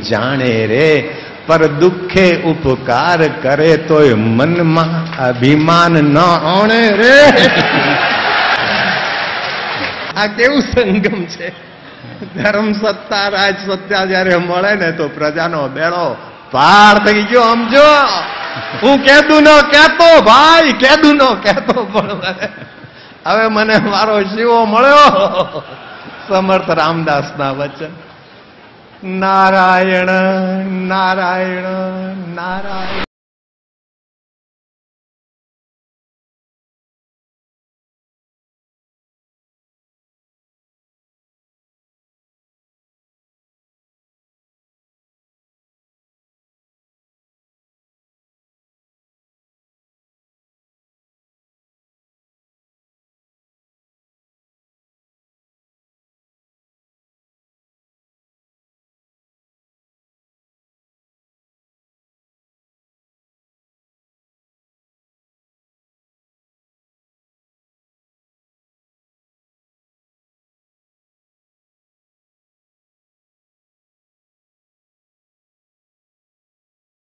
જાણે રે, પર દુઃખે ઉપકાર કરે તોય મનમાં અભિમાન ન આણે રે. આ કેવું સંગમ છે. ધર્મ સત્તા રાજ સત્તા જયારે મળે ને તો પ્રજાનો બેડો પાર થઈ ગયો. સમજો, હું કેદું ન કહેતો ભાઈ, કેદું ન કહેતો, પણ હવે મને મારો શિવો મળ્યો. સમર્થ રામદાસના વચન. નારાયણ નારાયણ નારાયણ.